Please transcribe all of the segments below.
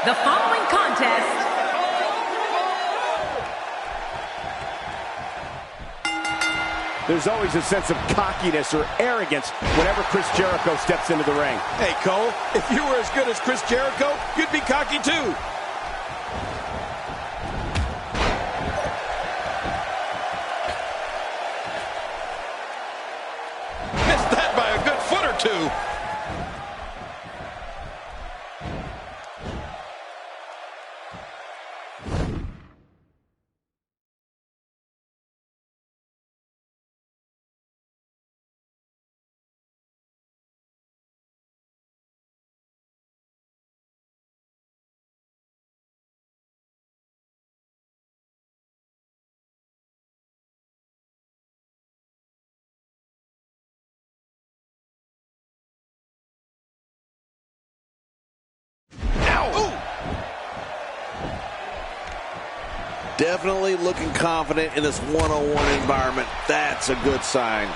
The following contest there's always a sense of cockiness or arrogance whenever Chris Jericho steps into the ring. Hey, Cole, if you were as good as Chris Jericho, you'd be cocky too. Missed that by a good foot or two. Definitely looking confident in this one-on-one environment. That's a good sign.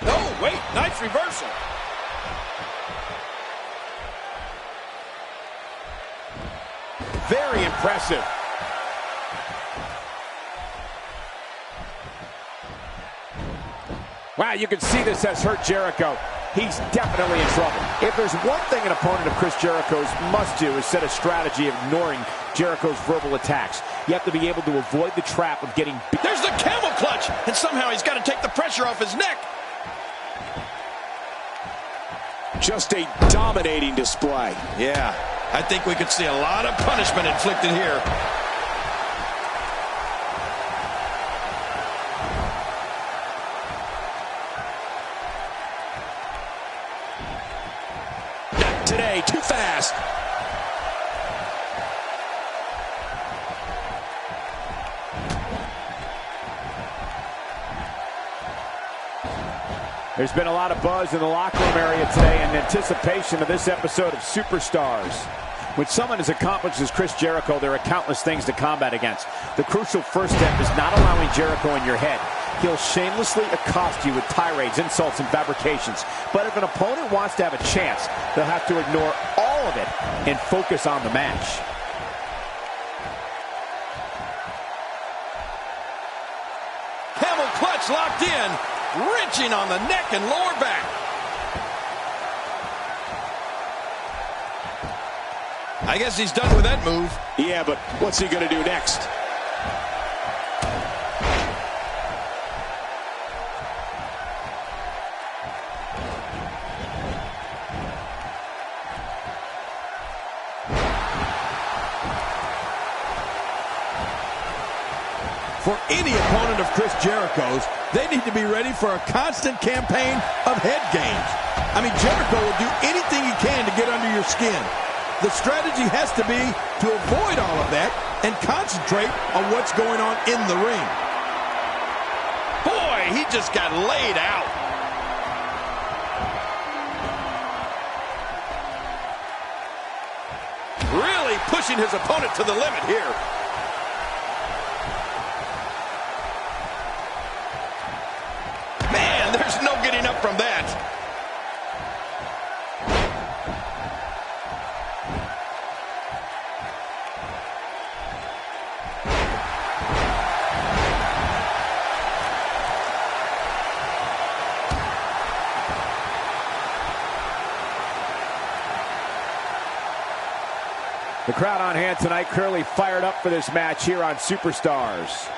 Oh, wait, nice reversal. Very impressive. Wow, you can see this has hurt Jericho. He's definitely in trouble. If there's one thing an opponent of Chris Jericho's must do is set a strategy of ignoring Jericho's verbal attacks. You have to be able to avoid the trap of getting beat. There's the camel clutch, and somehow he's got to take the pressure off his neck. Just a dominating display. Yeah, I think we could see a lot of punishment inflicted here. Today, too fast. There's been a lot of buzz in the locker room area today in anticipation of this episode of Superstars. When someone as accomplished as Chris Jericho, there are countless things to combat against. The crucial first step is not allowing Jericho in your head. He'll shamelessly accost you with tirades, insults, and fabrications. But if an opponent wants to have a chance, they'll have to ignore all of it and focus on the match. Camel clutch locked in, wrenching on the neck and lower back. I guess he's done with that move. Yeah, but what's he going to do next? For any opponent of Chris Jericho's, they need to be ready for a constant campaign of head games. I mean, Jericho will do anything he can to get under your skin. The strategy has to be to avoid all of that and concentrate on what's going on in the ring. Boy, he just got laid out. Really pushing his opponent to the limit here. Man, there's no getting up from that. The crowd on hand tonight clearly fired up for this match here on Superstars.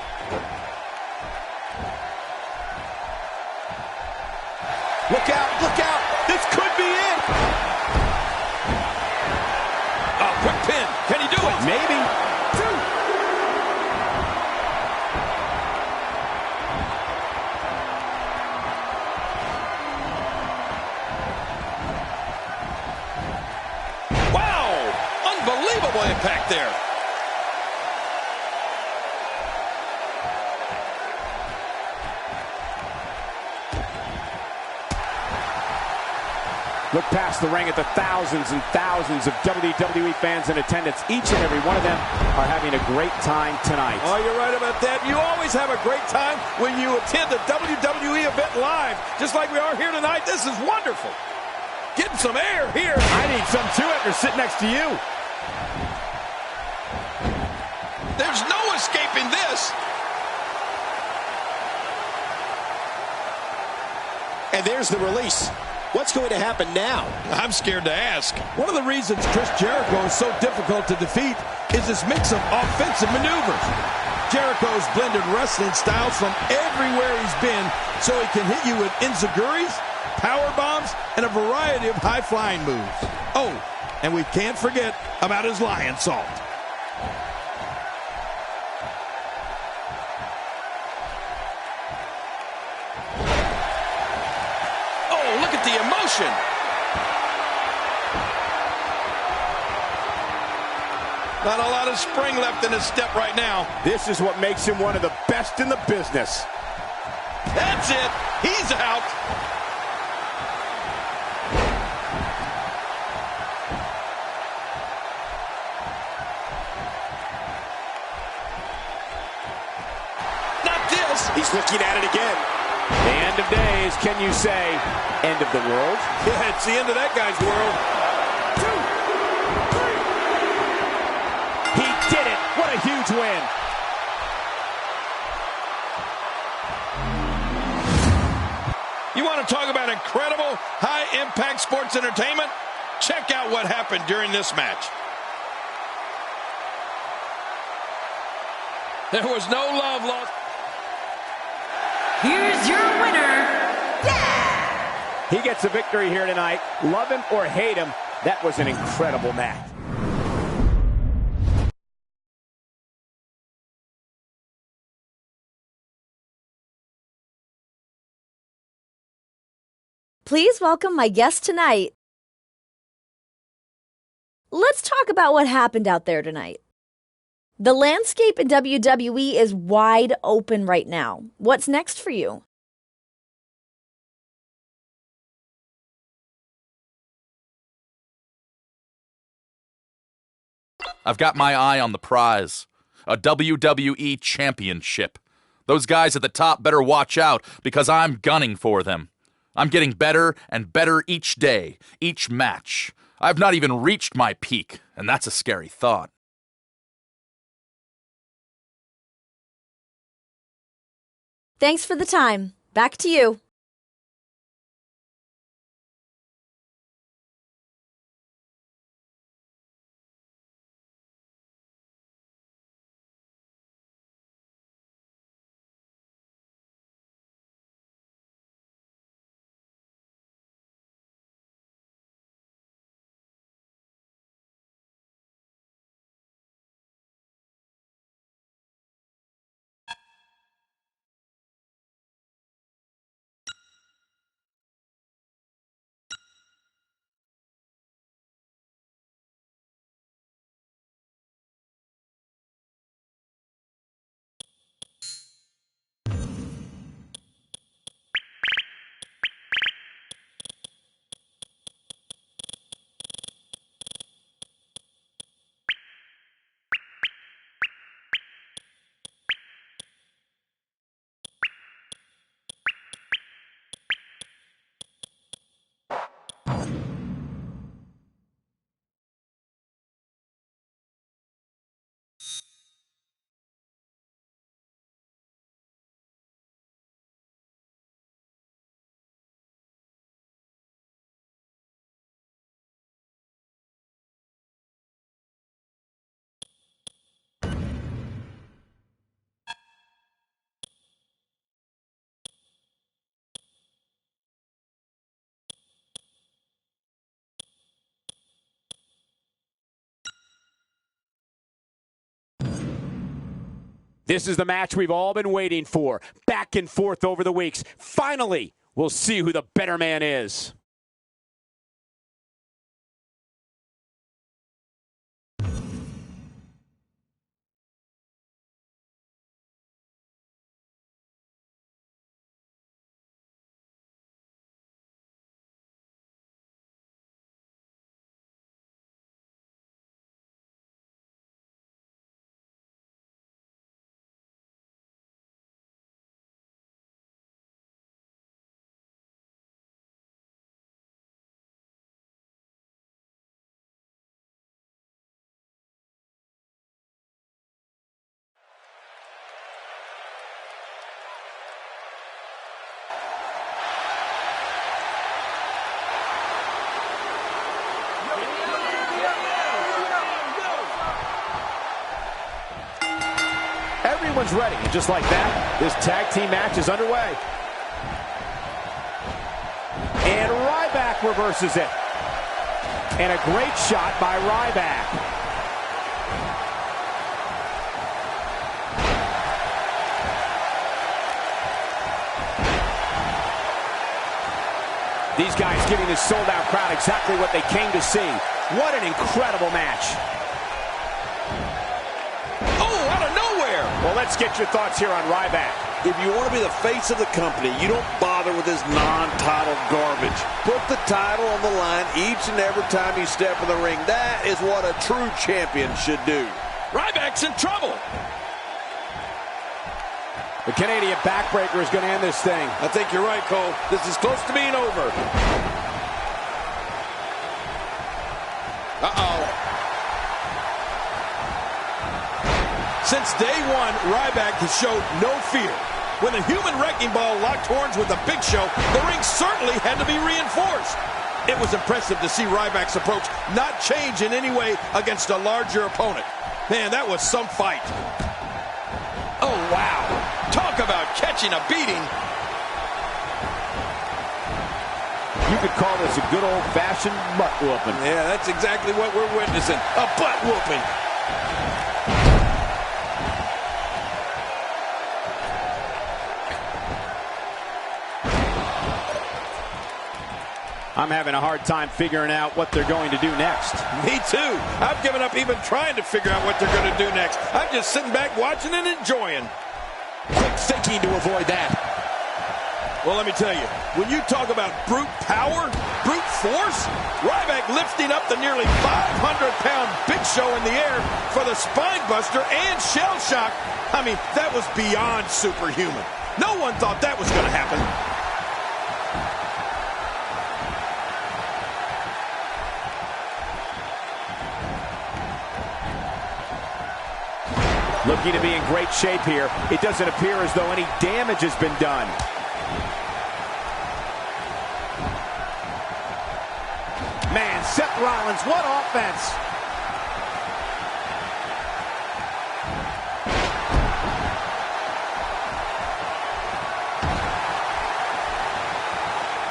Look out, look out. This could be it. Oh, quick pin. Can he do it? Maybe. Wow. Unbelievable impact there. Look past the ring at the thousands and thousands of WWE fans in attendance. Each and every one of them are having a great time tonight. Oh, you're right about that. You always have a great time when you attend a WWE event live, just like we are here tonight. This is wonderful. Getting some air here. I need some too after sitting next to you. There's no escaping this. And there's the release. What's going to happen now? I'm scared to ask. One of the reasons Chris Jericho is so difficult to defeat is this mix of offensive maneuvers. Jericho's blended wrestling styles from everywhere he's been, so he can hit you with enziguris, power bombs, and a variety of high-flying moves. Oh, and we can't forget about his lion salt. Look at the emotion. Not a lot of spring left in his step right now. This is what makes him one of the best in the business. That's it. He's out. Not this. He's looking at it again. The end of days, can you say, end of the world? Yeah, it's the end of that guy's world. 2, 3. He did it. What a huge win. You want to talk about incredible high-impact sports entertainment? Check out what happened during this match. There was no love lost. Here's your winner. He gets a victory here tonight. Love him or hate him, that was an incredible match. Please welcome my guest tonight. Let's talk about what happened out there tonight. The landscape in WWE is wide open right now. What's next for you? I've got my eye on the prize, a WWE championship. Those guys at the top better watch out because I'm gunning for them. I'm getting better and better each day, each match. I've not even reached my peak, and that's a scary thought. Thanks for the time. Back to you. This is the match we've all been waiting for. Back and forth over the weeks. Finally, we'll see who the better man is. Everyone's ready, and just like that, this tag team match is underway. And Ryback reverses it. And a great shot by Ryback. These guys giving this sold-out crowd exactly what they came to see. What an incredible match. Oh, out of nowhere! Well, let's get your thoughts here on Ryback. If you want to be the face of the company, you don't bother with this non-title garbage. Put the title on the line each and every time you step in the ring. That is what a true champion should do. Ryback's in trouble. The Canadian backbreaker is going to end this thing. I think you're right, Cole. This is close to being over. Uh-oh. Since day one, Ryback has showed no fear. When the human wrecking ball locked horns with the Big Show, the ring certainly had to be reinforced. It was impressive to see Ryback's approach not change in any way against a larger opponent. Man, that was some fight. Oh, wow. Talk about catching a beating. You could call this a good old-fashioned butt whooping. Yeah, that's exactly what we're witnessing. A butt whooping. I'm having a hard time figuring out what they're going to do next. Me too. I've given up even trying to figure out what they're going to do next. I'm just sitting back watching and enjoying. Quick thinking to avoid that. Well, let me tell you, when you talk about brute power, brute force, Ryback lifting up the nearly 500-pound Big Show in the air for the spine buster and shell shock. I mean, that was beyond superhuman. No one thought that was going to happen. Looking to be in great shape here. It doesn't appear as though any damage has been done. Man, Seth Rollins, what offense!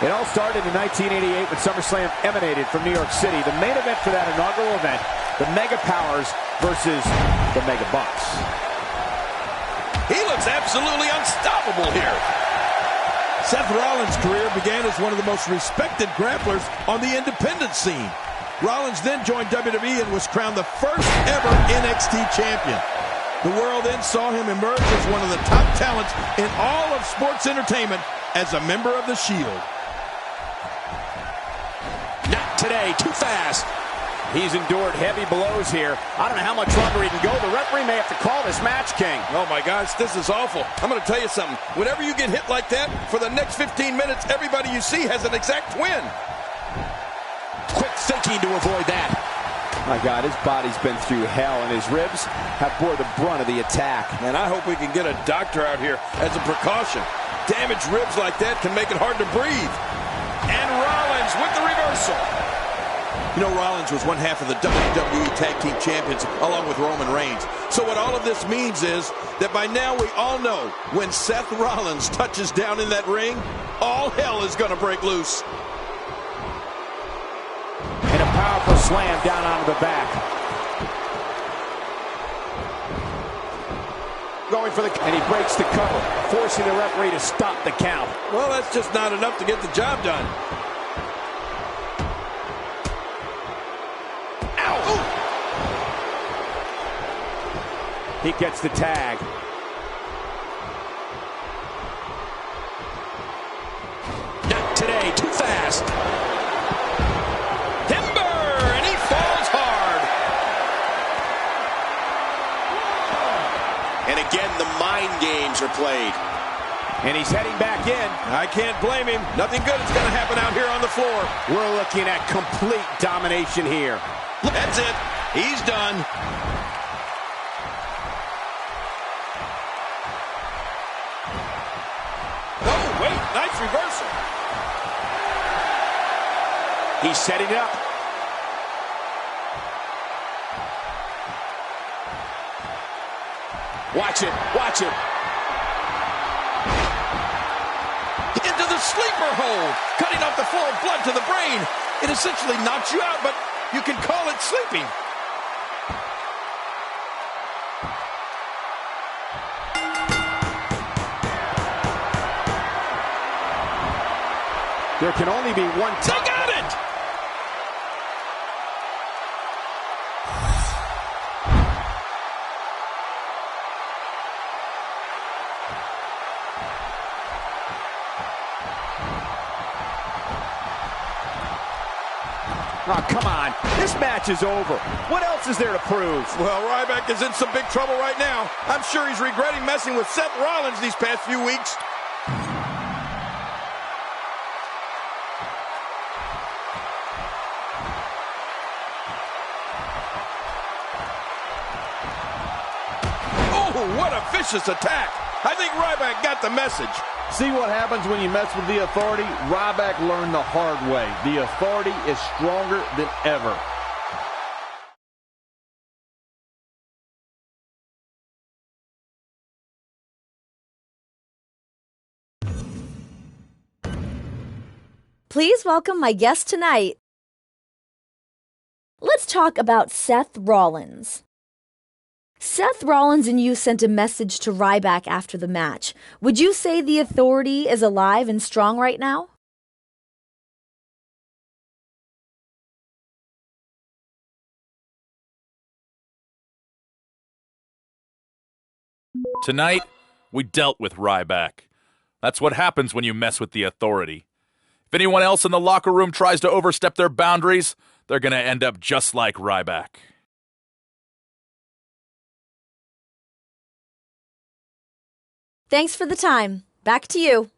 It all started in 1988 when SummerSlam emanated from New York City. The main event for that inaugural event, the Mega Powers versus the Mega Bucks. He looks absolutely unstoppable here. Seth Rollins' career began as one of the most respected grapplers on the independent scene. Rollins then joined WWE and was crowned the first ever NXT champion. The world then saw him emerge as one of the top talents in all of sports entertainment as a member of the Shield. Not today, too fast. He's endured heavy blows here. I don't know how much longer he can go. The referee may have to call this match, King. Oh my gosh, this is awful. I'm going to tell you something. Whenever you get hit like that, for the next 15 minutes, everybody you see has an exact twin. Quick thinking to avoid that. My God, his body's been through hell, and his ribs have bore the brunt of the attack. And I hope we can get a doctor out here as a precaution. Damaged ribs like that can make it hard to breathe. And Rollins with the reversal. You know, Rollins was one half of the WWE Tag Team Champions along with Roman Reigns. So what all of this means is that by now we all know when Seth Rollins touches down in that ring, all hell is going to break loose. And a powerful slam down onto the back. Going for the... And he breaks the cover, forcing the referee to stop the count. Well, that's just not enough to get the job done. He gets the tag. Not today, too fast. Timber, and he falls hard. And again, the mind games are played. And he's heading back in. I can't blame him. Nothing good is going to happen out here on the floor. We're looking at complete domination here. That's it. He's done. Oh, wait. Nice reversal. He's setting it up. Watch it. Watch it. Into the sleeper hold, cutting off the flow of blood to the brain. It essentially knocks you out, but you can call it sleeping. There can only be one They got it! Oh, come on. This match is over. What else is there to prove? Well, Ryback is in some big trouble right now. I'm sure he's regretting messing with Seth Rollins these past few weeks. Oh, what a vicious attack. I think Ryback got the message. See what happens when you mess with the Authority? Ryback learned the hard way. The Authority is stronger than ever. Please welcome my guest tonight. Let's talk about Seth Rollins. Seth Rollins and you sent a message to Ryback after the match. Would you say the Authority is alive and strong right now? Tonight, we dealt with Ryback. That's what happens when you mess with the Authority. If anyone else in the locker room tries to overstep their boundaries, they're going to end up just like Ryback. Thanks for the time. Back to you.